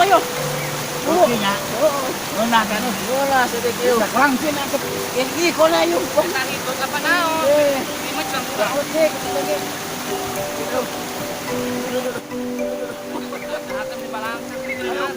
ayo. Nya. Wala ka no. Wala sa dikyo. Lang sina ka. Hindi ko na yung Nang ito ka pa na. Hindi mo siyang mura. Akan di balang sakit na.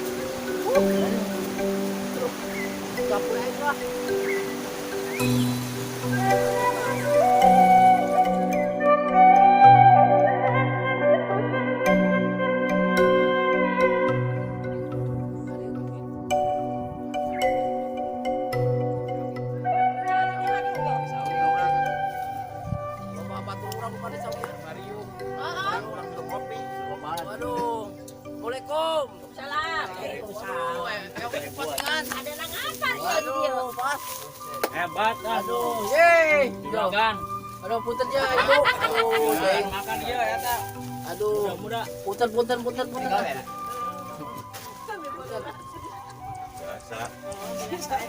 Waduh. Assalamualaikum. Salam. Ada nang apa ya? Pas. Hebat. Aduh, yeay. Juragan. Aduh, punten ya, Ibu. Aduh, yeay. Makan dia ya tak. Aduh, Muda. punten.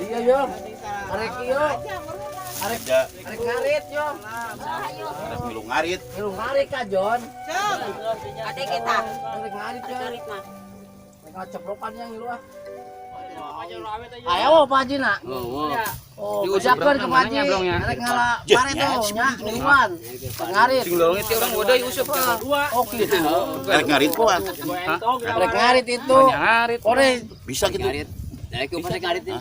Iya, yo. Arek yo. Arek ngarit yo. Ada milung ngarit. Ilung ngarit ka, Jon. Ada kita. Arek ngarit yo. Ngarit mah. Ngaceplokan yang ilu ah. Ayo rawet aja. Ayo, Pak Haji nak. Oh, ucapkan ke Pak Haji. belum ya? Arek ngala pare tuh nya, ngiluan. Ngarit. Sing lorong itu orang bodoh Yusuf. Oh, gitu. Arek ngarit po. Arek ngarit itu. Ngarit. Ore Bisa gitu.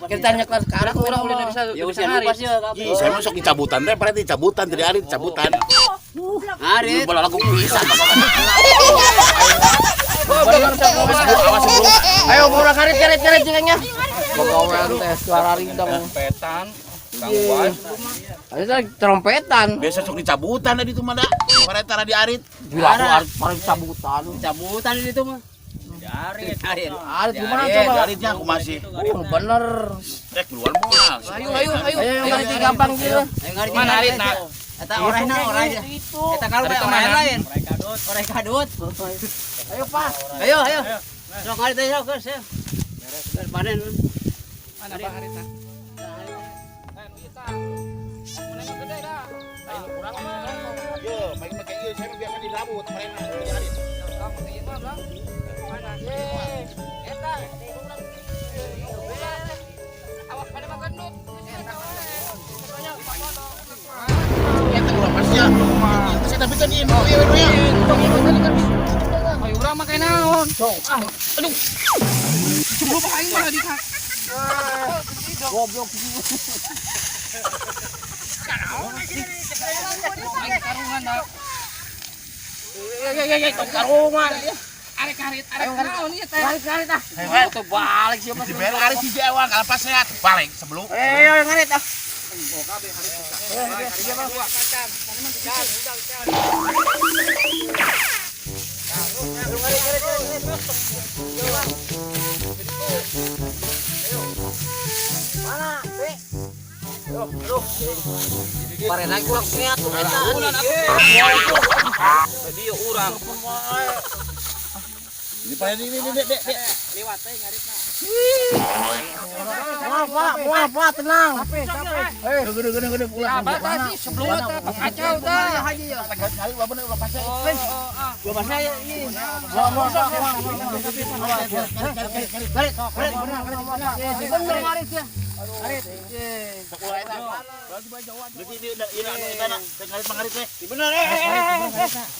kita nyekel ke arah Orang urang udah bisa. Ya usia lupa sih. Ji, saya masuk dicabutan teh, berarti dicabutan dari arit cabutan. Ngarit. Bola lagu bisa. Awas bro. Ayo murah karit jengengnya. Pegawai teh suara rindang. Petan. Gangguan. Ada trompetan. Biasa sok dicabutan tadi tuh mana? Paretara di arit. Gila aku harus paling cabutan. Cabutan itu mah. Arit. Arit gimana coba? Aritnya aku masih. Bener. Keluar mual. Ayo yang ngarit gampang gitu. Mana Arit nak? Eta orangnya orang aja. Eta kalau orang lain. Orang kadut. Ayo Pak. Ayo. Sok ngarit aja guys ya. Panen. Mana Pak Arit nak? Yo, pakai ieu saya biasa di rambut mereka di arit. Saya tapi kan ini mau ya. Ayo urang makai naon? Aduh. Coba pak aing mah dihak. Goblok. Karungan dah. Karungan. Arek naon ieu teh? Ngarit ah. Tuh balik siapa Di bel arit di Jawa kalau pas sehat balik sebelum. Ayo ngarit ah. Pare naik kurang sehat tuh eta. Tadi ya urang. Ini pakai ini dek. Liwat teh ngaritna. Wah, tenang. Gede pulang. Apa tadi sebelum teh kacau teh. Kali bapak udah pas. Gua pasnya ini. Bener ngarit ya. Ngarit. Bener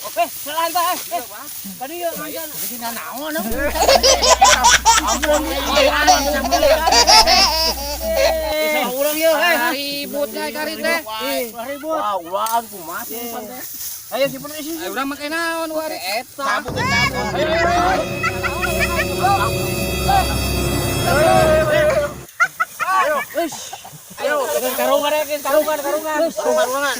Oke, selantai. Tadi yuk manjan. Jadi naon. Urang yuk, Ributnya karit teh. Ribut. Wah, ulaan kumas. Ayo si bener isi. Ayo urang makai naon wari eta. Ayo, karungan.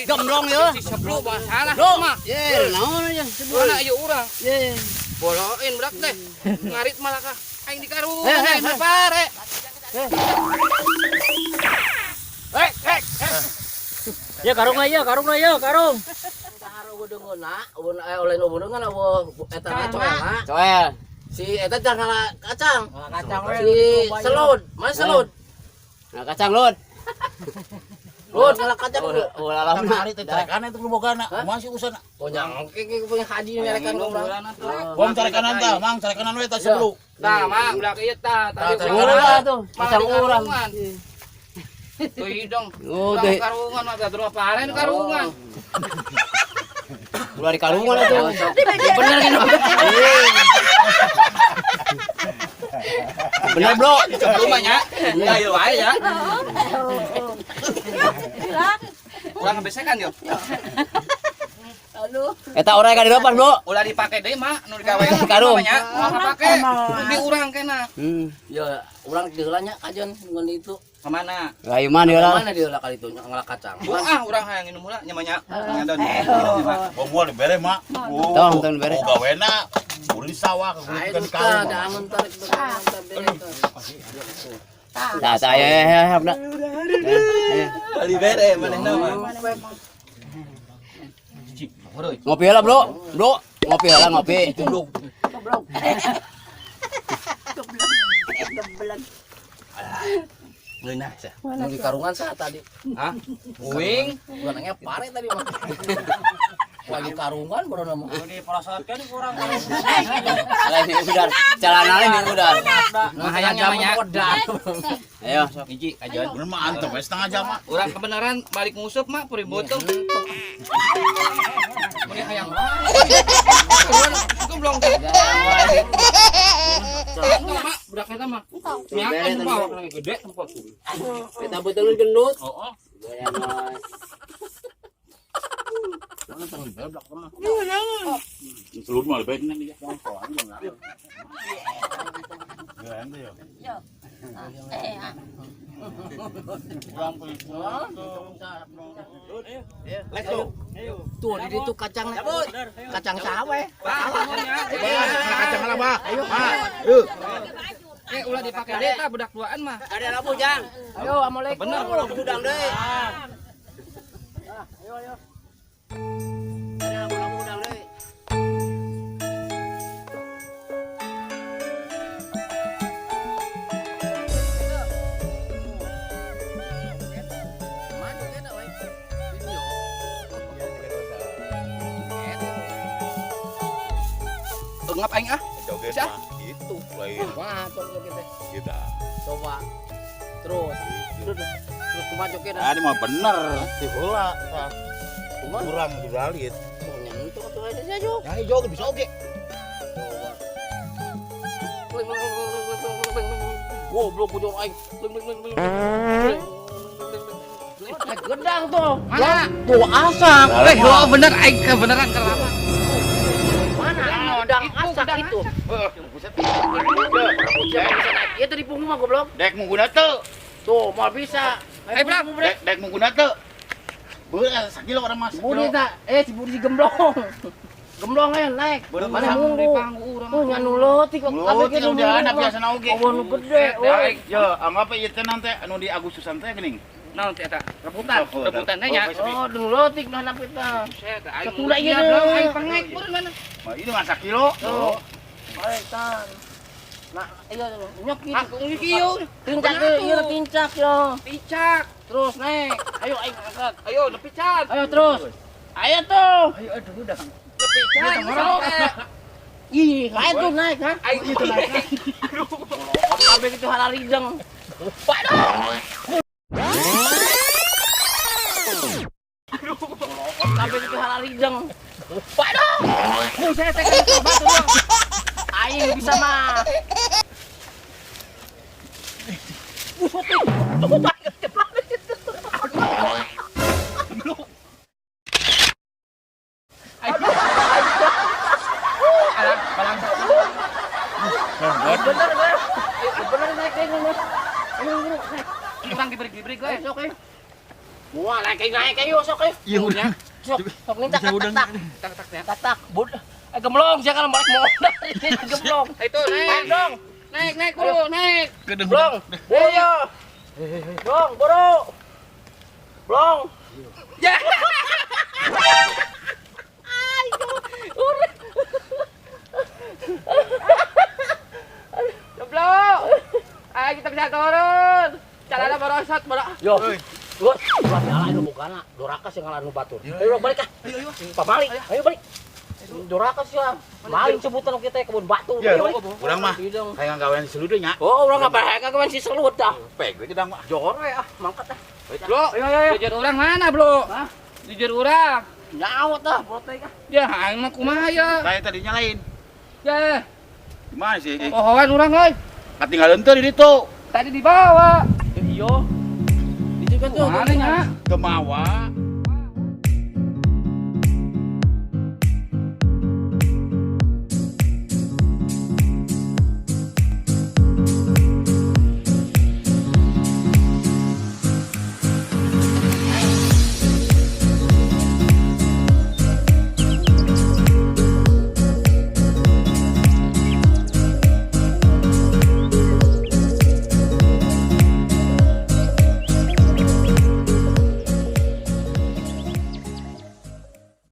Gemblong ya. Si sebelum masalah mah. Ye, naon aja. Mana ayo urang. Ye. Boloin berak teh. Ngarit malah kah. Aing dikarungan. Pare. Ya karung. Tara udung-una, oleh ubungan awo eta coel. Coel. Si eta jangan kacang. Kacang Si selud, mana selud? Nah, kacang lud. Lud ngalah kacang dulu. Ulah lah. Hari teh carekan itu lubogana. Masih usana. Oh jangan punya haji merekan urang. Bom carekanan tah, Mang, carekanan we tah sebelum. Tah, Mang, udah kieu tah. Tadi Urang tuh, kacang urang. Tuh hidung. Oh, teh. Karungan mah teh paren karungan. Ulah di karungan atuh. Bener kan? Bener, Bro. Rumahnya. Ayo wae ya. Ulah ngebesekan yo. Eta orang yang dilepas, Bro. Ulah dipake deui mah nu digawe Karung. nya. Mah pake di urang kena. Ya, urang diheulanya kajian ngan itu. Kemana? Lah iman dia lah. Mana diheula kali itu ngalah kacang. Urang hayang minum heula nyamanya. Ngadon. Bom gua dibere, Mak. Tong bere. Gawena uri sawah Ayo kegulikan tuh kau. jangan tarik Tah ya, bener. Bali bere manehna mah. Ngopi lah, Bro. Bro, ngopi lah, ngopi. Ngeunah sah. Nu di karungan sah tadi. Hah? Uing. Bukannya pare tadi mah. Lagi karungan baru nama. Di prosotkeun kurang. Lain ini udar. Celana lain ini udar. Mah hayang nyamanya. Ayo, Sok hiji ajon. Bener mah antep we setengah jam, Mak. Urang kebenaran balik ngusup mah puri botong. Muni hayang. Goblong teh. Mak, budak eta mah. Nyakan bawa kana gede tempat. kita betulin gendut. Heeh. Seluruh mah baik nih dia. Tuh di situ kacang kacang sawe. Kacang lah, Pak. Ayo, Pak. Ulah dipake deui tah budak tuaan mah. Ada lampu, Jang. Ayo assalamualaikum. Bener Udang deui. Ada lampu udang deui. Ngap aing ah. Joget Siap. mah itu lain Wah, coba kita. kita. Coba. Terus kemaju kita. Ah, ini mah bener. Di bola. Kurang dibalit. Nyentuh tuh aja sih aja. Ya, joget bisa oke. Goblok bujur aing. Gedang tuh. Mana? Tuh asap. Bener aing kebenaran kelapa. Mana? Gedang asap itu. Ya tadi punggung mah goblok. Dek mau guna teu. Tuh, mau bisa. Brak. Dek mau guna teu. Beul sakilo orang mas. Budi tak, si Budi si gemblong. Gemblong naik. Mana munggu. Oh nyanu leutik kok Lu tinggal di anak biasa na oge. Oh nu gede. Oh. Yo, anggap ieu teh nanti anu di Agustusan teh geuning. Naon teh eta? Rebutan teh nya. Oh, nu leutik nah na kita. Kuda ieu belum aing pangek beureun mana. Mah ini mah sakilo. Tuh. Ayo tan. Nah, iya nyok gitu. Aku ngikieu. Tincak ieu tincak yo. Picak. Terus naik. Ayo aing angkat. Ayo lepican. Ayo terus. Ayo tuh. Ayo aduh udah. Lepican. Ih, lain tuh naik ha. Aing itu naik. Kabeh itu halarideng. Kabeh itu halarideng. Waduh. Saya tekan batu doang. Aing bisa mah. Bener naik ini. Kurang diberi gue. Sok eh. Mual naik ayo sok eh. Iya udah. Sok minta tak. Tak. Tak. Bud. Gemblong jangan balik modal. Gemblong. Itu naik dong. Naik bro, naik. Blong. Ayo. Blong, boro. Blong. Ya. bisa turun. Caranya barosot, Yo. Gus, ulah nyalain nu bukana. Dorakas yang ngalahin nu batur. Ayo balik ah. Ayo. Pamali. Ayo balik. Dorakas ya. Maling sebutan kita kebun batu. Ya, urang mah hayang gawean si Seludeung nya. Oh, urang ngapa hayang gawean si Selut dah. Peg we gedang mah. Jor we ah, mangkat dah. Bro, jujur orang mana, Bro? Hah? Jujur orang. Nyaut dah, protek ah. Ya, aing mah kumaha ya? Saya tadinya lain. Ya, Gimana sih? pohoan orang euy. Katinggalan teu di ditu. Tadi dibawa. Iya. Itu kan tuh. Mana nya? Teu mawa.